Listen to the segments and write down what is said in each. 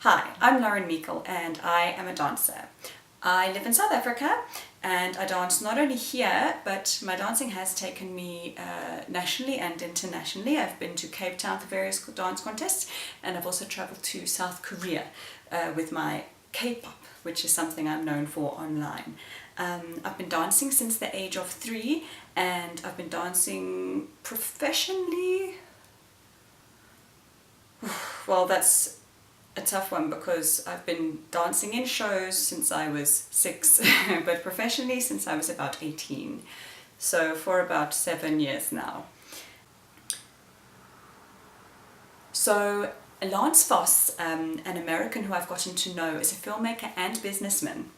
Hi, I'm Meikle and I am a dancer. I live in South Africa and I dance not only here, but my dancing has taken me nationally and internationally. I've been to Cape Town for various dance contests, and I've also travelled to South Korea with my K-pop, which is something I'm known for online. I've been dancing since the age of 3, and I've been dancing professionally. Well, that's a tough one because I've been dancing in shows since I was 6, but professionally since I was about 18. So for about 7 years now. So Lance Voss, an American who I've gotten to know, is a filmmaker and businessman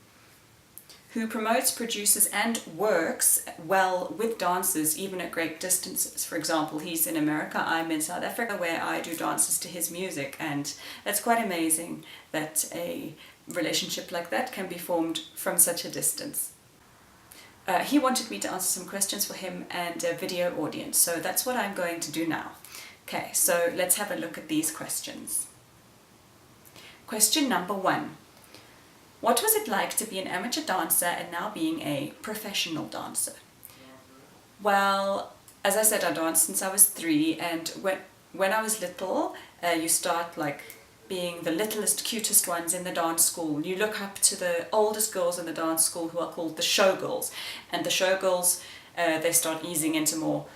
who promotes, produces and works well with dancers even at great distances. For example, he's in America, I'm in South Africa, where I do dances to his music, and it's quite amazing that a relationship like that can be formed from such a distance. He wanted me to answer some questions for him and a video audience, so that's what I'm going to do now. Okay, so let's have a look at these questions. Question number 1. What was it like to be an amateur dancer and now being a professional dancer? Well, as I said, I danced since I was 3, and when I was little, you start like being the littlest, cutest ones in the dance school. You look up to the oldest girls in the dance school, who are called the showgirls, and the showgirls, they start easing into more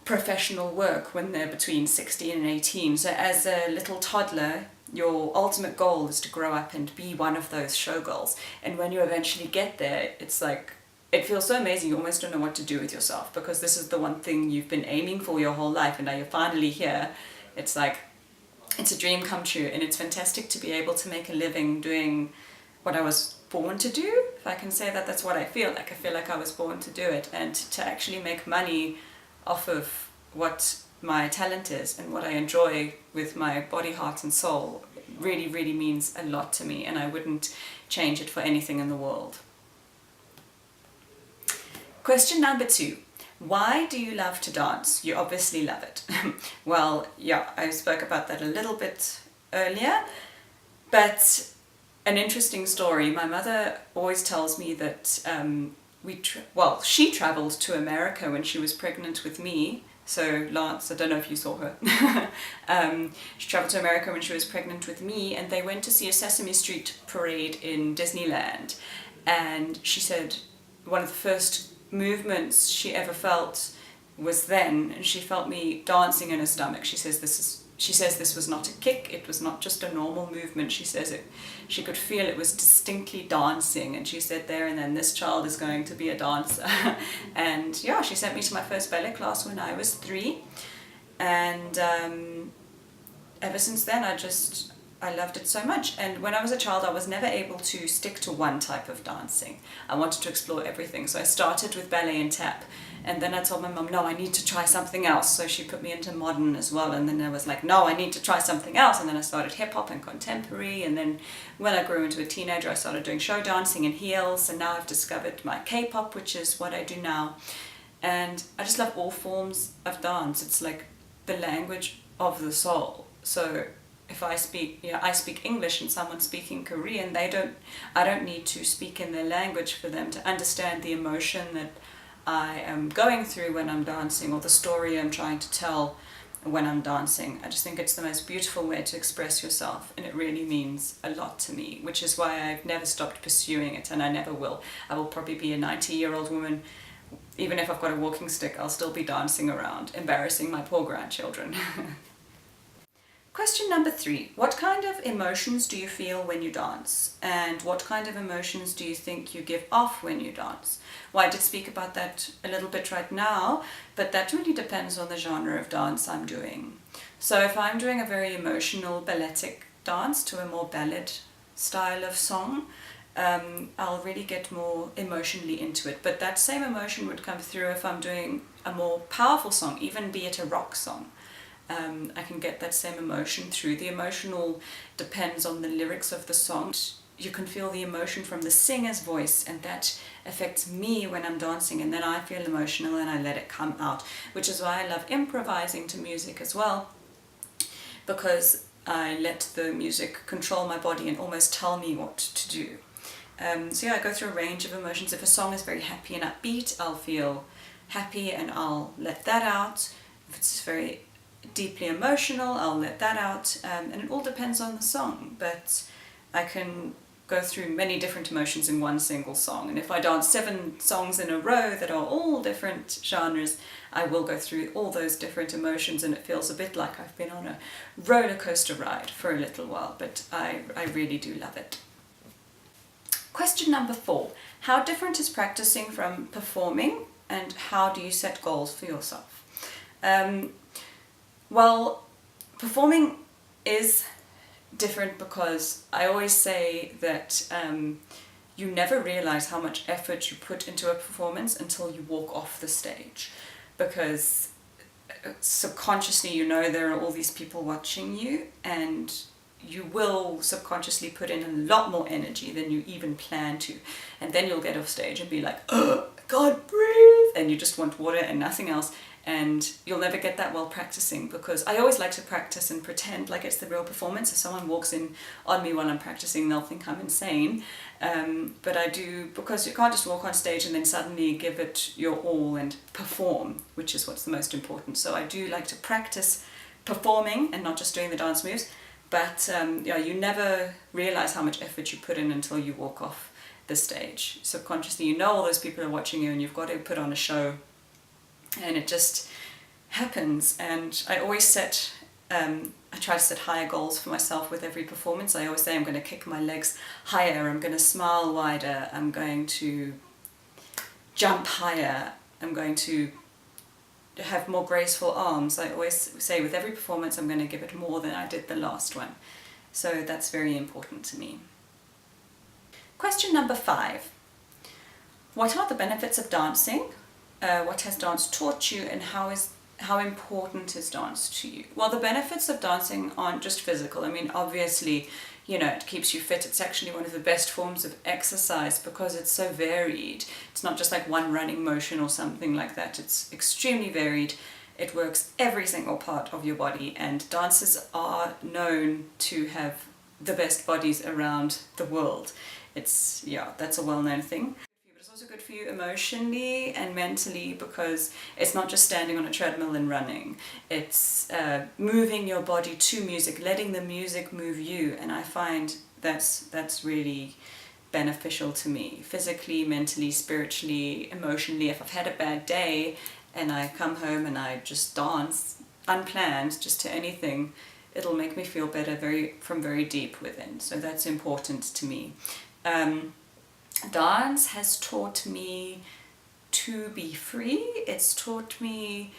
professional work when they're between 16 and 18. So as a little toddler, your ultimate goal is to grow up and be one of those showgirls. And when you eventually get there, it's like, it feels so amazing, you almost don't know what to do with yourself, because this is the one thing you've been aiming for your whole life, and now you're finally here. It's like, it's a dream come true, and it's fantastic to be able to make a living doing what I was born to do, if I can say that. That's what I feel like. I feel like I was born to do it, and to actually make money off of what my talent is and what I enjoy with my body, heart and soul really, really means a lot to me, and I wouldn't change it for anything in the world. Question number 2. Why do you love to dance? You obviously love it. Well, yeah, I spoke about that a little bit earlier, but an interesting story. My mother always tells me that she travelled to America when she was pregnant with me. So Lance, I don't know if you saw her. She travelled to America when she was pregnant with me, and they went to see a Sesame Street parade in Disneyland. And she said one of the first movements she ever felt was then, and she felt me dancing in her stomach. She says this was not a kick, it was not just a normal movement. She says she could feel it was distinctly dancing, and she said there and then, this child is going to be a dancer. And yeah, she sent me to my first ballet class when I was 3, and ever since then I loved it so much. And when I was a child, I was never able to stick to one type of dancing. I wanted to explore everything, so I started with ballet and tap. And then I told my mum, no, I need to try something else. So she put me into modern as well. And then I was like, no, I need to try something else. And then I started hip-hop and contemporary. And then when I grew into a teenager, I started doing show dancing and heels. And now I've discovered my K-pop, which is what I do now. And I just love all forms of dance. It's like the language of the soul. So if I speak English and someone's speaking Korean, I don't need to speak in their language for them to understand the emotion that I am going through when I'm dancing, or the story I'm trying to tell when I'm dancing. I just think it's the most beautiful way to express yourself, and it really means a lot to me, which is why I've never stopped pursuing it, and I never will. I will probably be a 90-year-old woman. Even if I've got a walking stick, I'll still be dancing around, embarrassing my poor grandchildren. Question number 3. What kind of emotions do you feel when you dance? And what kind of emotions do you think you give off when you dance? Well, I did speak about that a little bit right now, but that really depends on the genre of dance I'm doing. So if I'm doing a very emotional balletic dance to a more ballad style of song, I'll really get more emotionally into it. But that same emotion would come through if I'm doing a more powerful song, even be it a rock song. I can get that same emotion through. The emotional depends on the lyrics of the song. You can feel the emotion from the singer's voice, and that affects me when I'm dancing, and then I feel emotional and I let it come out, which is why I love improvising to music as well, because I let the music control my body and almost tell me what to do. So yeah, I go through a range of emotions. If a song is very happy and upbeat, I'll feel happy and I'll let that out. If it's very deeply emotional, I'll let that out. And it all depends on the song, but I can go through many different emotions in one single song. And if I dance 7 songs in a row that are all different genres, I will go through all those different emotions, and it feels a bit like I've been on a roller coaster ride for a little while, but I really do love it. Question number 4. How different is practicing from performing, and how do you set goals for yourself? Well, performing is different because I always say that you never realize how much effort you put into a performance until you walk off the stage, because subconsciously you know there are all these people watching you, and you will subconsciously put in a lot more energy than you even plan to, and then you'll get off stage and be like, oh, I can't breathe, and you just want water and nothing else, and you'll never get that while practicing, because I always like to practice and pretend like it's the real performance. If someone walks in on me while I'm practicing, they'll think I'm insane, but I do, because you can't just walk on stage and then suddenly give it your all and perform, which is what's the most important. So I do like to practice performing and not just doing the dance moves. But yeah, you never realize how much effort you put in until you walk off the stage. Subconsciously, you know all those people are watching you and you've got to put on a show, and it just happens. And I always I try to set higher goals for myself with every performance. I always say I'm going to kick my legs higher, I'm going to smile wider, I'm going to jump higher, I'm going to have more graceful arms. I always say with every performance I'm going to give it more than I did the last one. So that's very important to me. Question number 5. What are the benefits of dancing? What has dance taught you, and how important is dance to you? Well, the benefits of dancing aren't just physical. I mean, obviously, you know, it keeps you fit. It's actually one of the best forms of exercise because it's so varied. It's not just like one running motion or something like that. It's extremely varied. It works every single part of your body, and dancers are known to have the best bodies around the world. It's, yeah, that's a well-known thing. But it's also good for you emotionally and mentally, because it's not just standing on a treadmill and running. It's moving your body to music, letting the music move you, and I find that's really beneficial to me, physically, mentally, spiritually, emotionally. If I've had a bad day and I come home and I just dance, unplanned, just to anything, it'll make me feel better from very deep within. So that's important to me. Dance has taught me to be free. It's taught me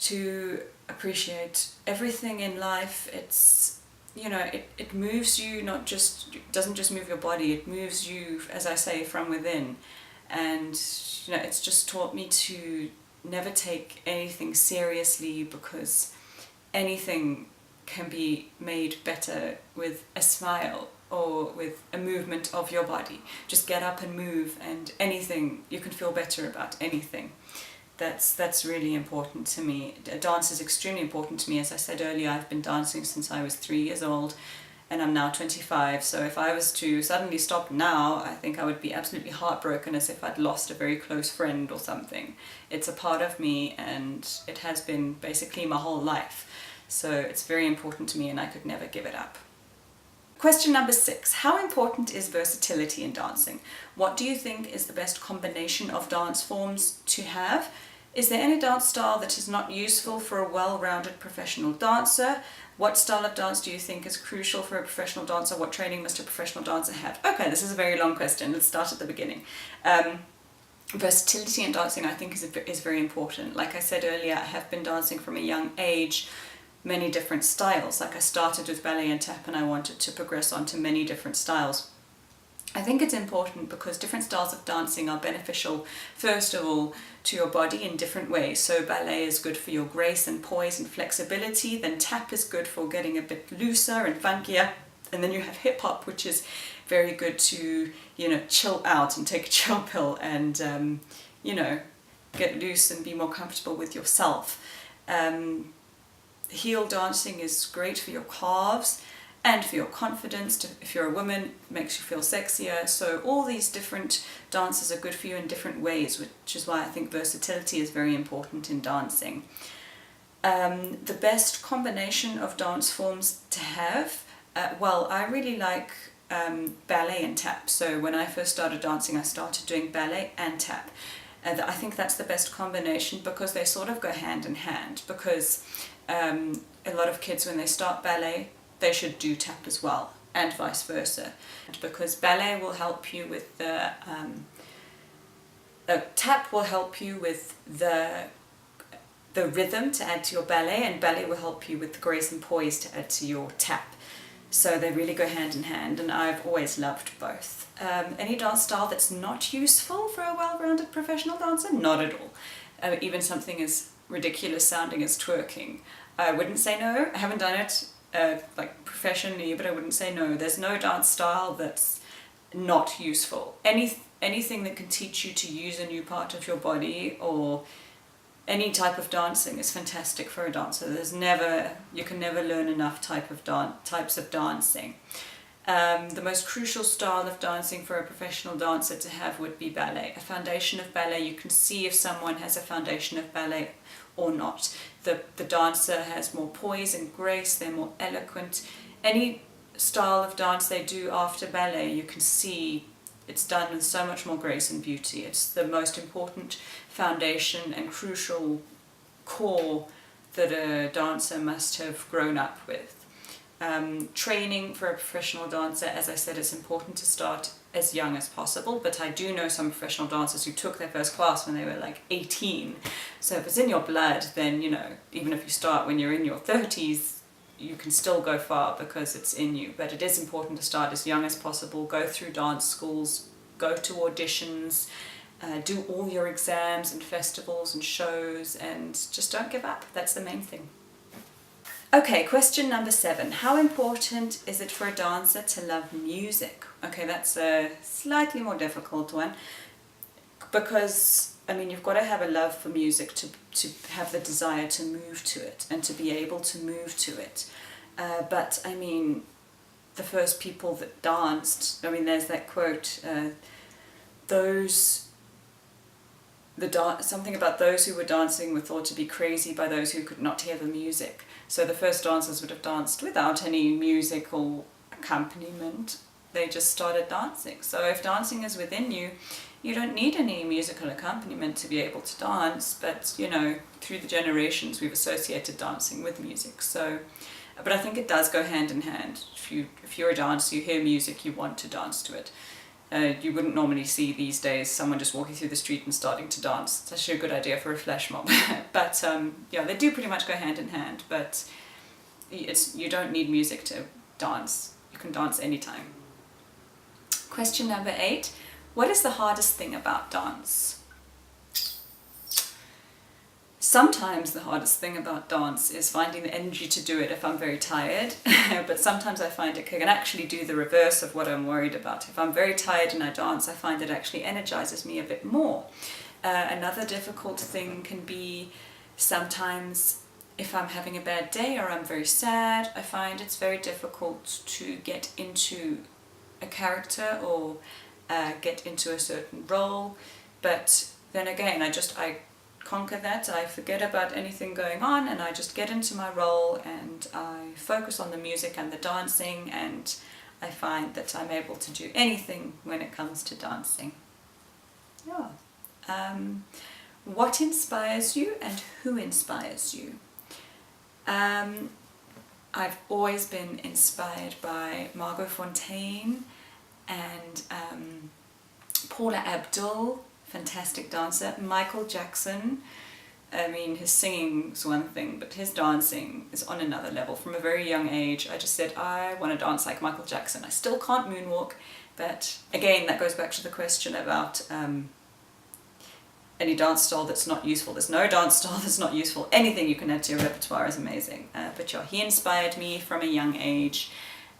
to appreciate everything in life. It's, you know, it moves you, doesn't just move your body, it moves you, as I say, from within. And, you know, it's just taught me to never take anything seriously, because anything can be made better with a smile or with a movement of your body. Just get up and move, and anything, you can feel better about anything. That's really important to me. Dance is extremely important to me. As I said earlier, I've been dancing since I was 3 years old, and I'm now 25, so if I was to suddenly stop now, I think I would be absolutely heartbroken, as if I'd lost a very close friend or something. It's a part of me, and it has been basically my whole life. So it's very important to me, and I could never give it up. Question number 6. How important is versatility in dancing? What do you think is the best combination of dance forms to have? Is there any dance style that is not useful for a well-rounded professional dancer? What style of dance do you think is crucial for a professional dancer? What training must a professional dancer have? Okay, this is a very long question. Let's start at the beginning. Versatility in dancing, I think, is very important. Like I said earlier, I have been dancing from a young age, many different styles. Like I started with ballet and tap, and I wanted to progress on to many different styles. I think it's important because different styles of dancing are beneficial, first of all, to your body in different ways. So ballet is good for your grace and poise and flexibility, then tap is good for getting a bit looser and funkier, and then you have hip hop, which is very good to, you know, chill out and take a chill pill and, you know, get loose and be more comfortable with yourself. heel dancing is great for your calves and for your confidence. If you're a woman, it makes you feel sexier. So all these different dances are good for you in different ways, which is why I think versatility is very important in dancing. The best combination of dance forms to have, well, I really like ballet and tap. So when I first started dancing, I started doing ballet and tap. And I think that's the best combination because they sort of go hand in hand, because a lot of kids, when they start ballet, they should do tap as well, and vice versa, because ballet will help you with the tap will help you with the rhythm to add to your ballet, and ballet will help you with the grace and poise to add to your tap. So they really go hand in hand, and I've always loved both. Any dance style that's not useful for a well-rounded professional dancer? Not at all. Even something as ridiculous sounding as twerking. I wouldn't say no. I haven't done it like professionally, but I wouldn't say no. There's no dance style that's not useful. Anything that can teach you to use a new part of your body, or any type of dancing, is fantastic for a dancer. You can never learn enough types of dancing. The most crucial style of dancing for a professional dancer to have would be ballet. A foundation of ballet, you can see if someone has a foundation of ballet or not. The dancer has more poise and grace, they're more eloquent. Any style of dance they do after ballet, you can see it's done with so much more grace and beauty. It's the most important foundation and crucial core that a dancer must have grown up with. Training for a professional dancer, as I said, it's important to start as young as possible, but I do know some professional dancers who took their first class when they were like 18. So if it's in your blood, then, you know, even if you start when you're in your 30s, you can still go far because it's in you. But it is important to start as young as possible, go through dance schools, go to auditions, do all your exams and festivals and shows, and just don't give up. That's the main thing. Okay, question number 7. How important is it for a dancer to love music? Okay, that's a slightly more difficult one, because, I mean, you've got to have a love for music to have the desire to move to it and to be able to move to it. But, I mean, the first people that danced, I mean, there's that quote, something about those who were dancing were thought to be crazy by those who could not hear the music. So the first dancers would have danced without any musical accompaniment. They just started dancing. So if dancing is within you, you don't need any musical accompaniment to be able to dance. But, you know, through the generations, we've associated dancing with music. So, but I think it does go hand in hand. If you're a dancer, you hear music, you want to dance to it. You wouldn't normally see these days someone just walking through the street and starting to dance. It's actually a good idea for a flash mob. But yeah, they do pretty much go hand in hand, but you don't need music to dance. You can dance anytime. Question number 8. What is the hardest thing about dance? Sometimes the hardest thing about dance is finding the energy to do it if I'm very tired, but sometimes I find it can actually do the reverse of what I'm worried about. If I'm very tired and I dance, I find it actually energizes me a bit more. Another difficult thing can be sometimes if I'm having a bad day or I'm very sad, I find it's very difficult to get into a character or get into a certain role, but then again I conquer that. I forget about anything going on and I just get into my role and I focus on the music and the dancing, and I find that I'm able to do anything when it comes to dancing. Yeah. What inspires you and who inspires you? I've always been inspired by Margot Fonteyn and Paula Abdul, fantastic dancer. Michael Jackson, I mean, his singing's one thing, but his dancing is on another level. From a very young age, I just said, I want to dance like Michael Jackson. I still can't moonwalk, but again, that goes back to the question about any dance style that's not useful. There's no dance style that's not useful. Anything you can add to your repertoire is amazing. But yeah, he inspired me from a young age.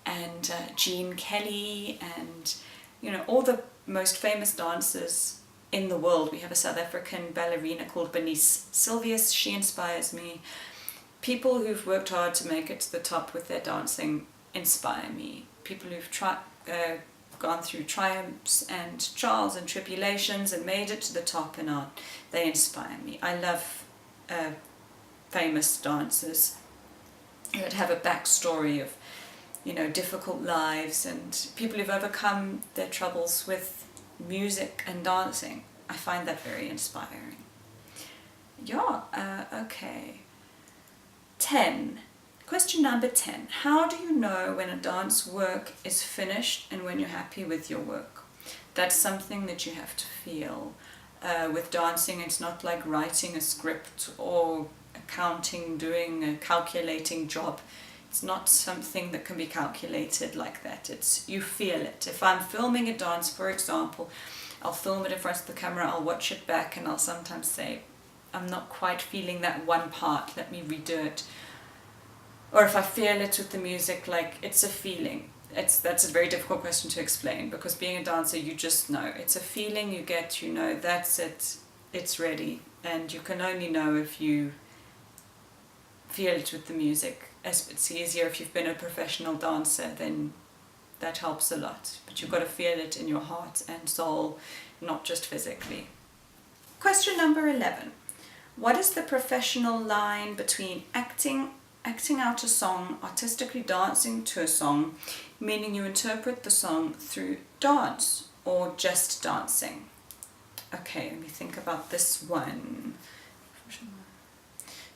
And Gene Kelly and, you know, all the most famous dancers in the world. We have a South African ballerina called Bernice Sylvius. She inspires me. people who've worked hard to make it to the top with their dancing inspire me. People who've gone through triumphs and trials and tribulations and made it to the top and on, they inspire me. I love famous dancers that have a backstory of, you know, difficult lives and people who've overcome their troubles with music and dancing. I find that very inspiring. Yeah, okay. 10. Question number 10. How do you know when a dance work is finished and when you're happy with your work? That's something that you have to feel. With dancing, it's not like writing a script or accounting, doing a calculating job. It's not something that can be calculated like that. It's, you feel it. If I'm filming a dance, for example, I'll film it in front of the camera, I'll watch it back, and I'll sometimes say, I'm not quite feeling that one part, let me redo it. Or if I feel it with the music, like, it's a feeling. That's a very difficult question to explain, because being a dancer, you just know. It's a feeling you get, you know, that's it, it's ready. And you can only know if you feel it with the music. As it's easier if you've been a professional dancer, then that helps a lot. But you've got to feel it in your heart and soul, not just physically. Question number 11. What is the professional line between acting out a song, artistically dancing to a song, meaning you interpret the song through dance, or just dancing? Okay, let me think about this one.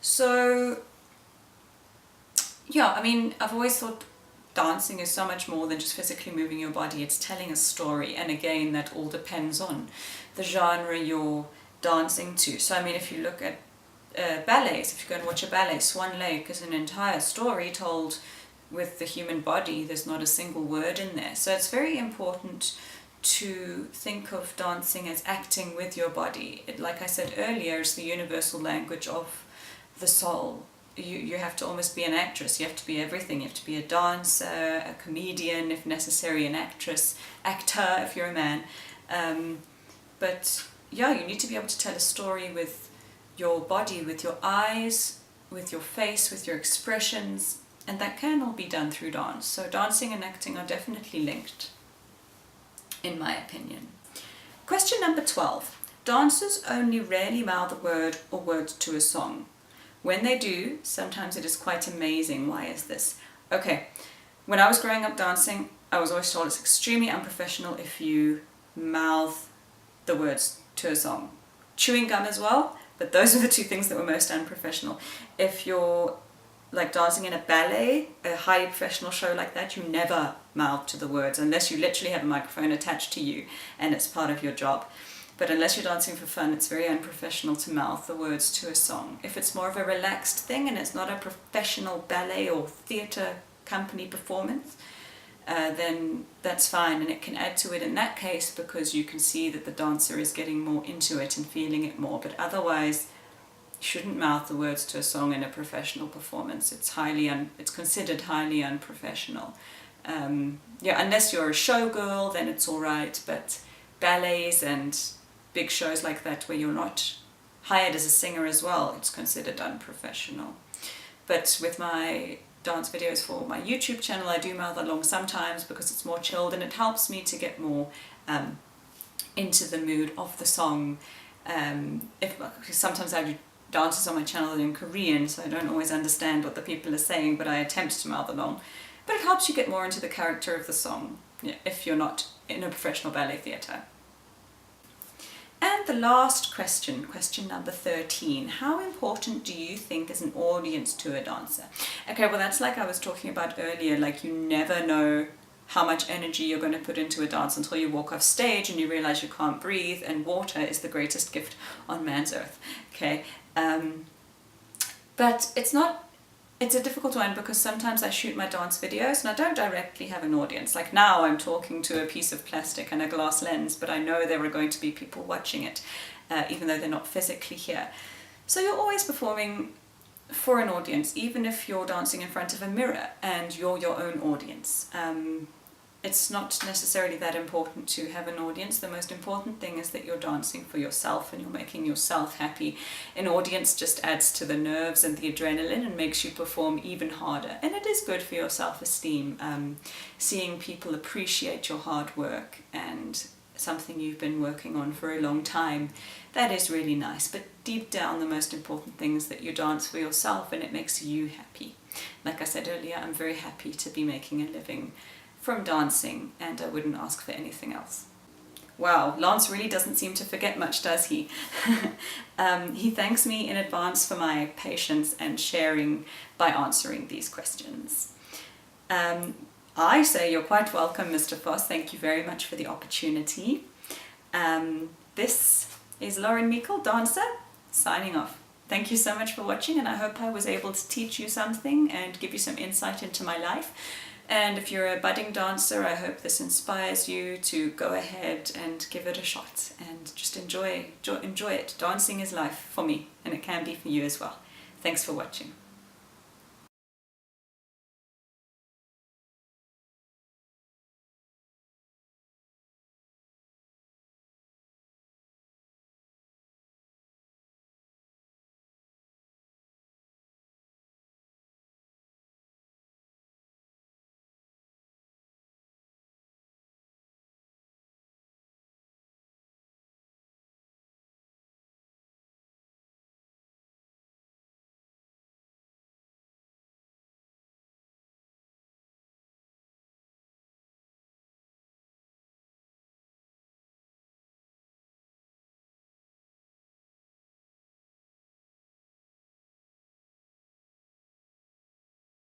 So, yeah, I mean, I've always thought dancing is so much more than just physically moving your body. It's telling a story, and again, that all depends on the genre you're dancing to. So, I mean, if you look at ballets, if you go and watch a ballet, Swan Lake is an entire story told with the human body. There's not a single word in there. So it's very important to think of dancing as acting with your body. It, like I said earlier, is the universal language of the soul. You have to almost be an actress. You have to be everything. You have to be a dancer, a comedian, if necessary, an actress, actor if you're a man. But yeah, you need to be able to tell a story with your body, with your eyes, with your face, with your expressions, and that can all be done through dance. So dancing and acting are definitely linked, in my opinion. Question number 12. Dancers only rarely mouth a word or words to a song. When they do, sometimes it is quite amazing. Why is this? Okay, when I was growing up dancing, I was always told it's extremely unprofessional if you mouth the words to a song. Chewing gum as well, but those are the two things that were most unprofessional. If you're like dancing in a ballet, a highly professional show like that, you never mouth to the words unless you literally have a microphone attached to you and it's part of your job. But unless you're dancing for fun, it's very unprofessional to mouth the words to a song. If it's more of a relaxed thing and it's not a professional ballet or theatre company performance, then that's fine, and it can add to it in that case because you can see that the dancer is getting more into it and feeling it more. But otherwise, you shouldn't mouth the words to a song in a professional performance. It's considered highly unprofessional. Yeah, unless you're a showgirl, then it's all right. But ballets and big shows like that where you're not hired as a singer as well, it's considered unprofessional. But with my dance videos for my YouTube channel, I do mouth along sometimes because it's more chilled and it helps me to get more into the mood of the song. Sometimes I do dances on my channel in Korean, so I don't always understand what the people are saying, but I attempt to mouth along. But it helps you get more into the character of the song, if you're not in a professional ballet theatre. And the last question, question number 13. How important do you think is an audience to a dancer? Okay, well that's like I was talking about earlier, like you never know how much energy you're going to put into a dance until you walk off stage and you realize you can't breathe, and water is the greatest gift on man's earth. Okay, but it's a difficult one because sometimes I shoot my dance videos and I don't directly have an audience. Like now I'm talking to a piece of plastic and a glass lens, but I know there are going to be people watching it, even though they're not physically here. So you're always performing for an audience, even if you're dancing in front of a mirror and you're your own audience. it's not necessarily that important to have an audience. The most important thing is that you're dancing for yourself and you're making yourself happy. An audience just adds to the nerves and the adrenaline and makes you perform even harder. And it is good for your self-esteem, seeing people appreciate your hard work and something you've been working on for a long time. That is really nice. But deep down, the most important thing is that you dance for yourself and it makes you happy. Like I said earlier, I'm very happy to be making a living from dancing, and I wouldn't ask for anything else. Wow, Lance really doesn't seem to forget much, does he? He thanks me in advance for my patience and sharing by answering these questions. I say you're quite welcome, Mr. Foss. Thank you very much for the opportunity. This is Lauren Meikle, dancer, signing off. Thank you so much for watching, and I hope I was able to teach you something and give you some insight into my life. And if you're a budding dancer, I hope this inspires you to go ahead and give it a shot and just enjoy it. Dancing is life for me, and it can be for you as well. Thanks for watching.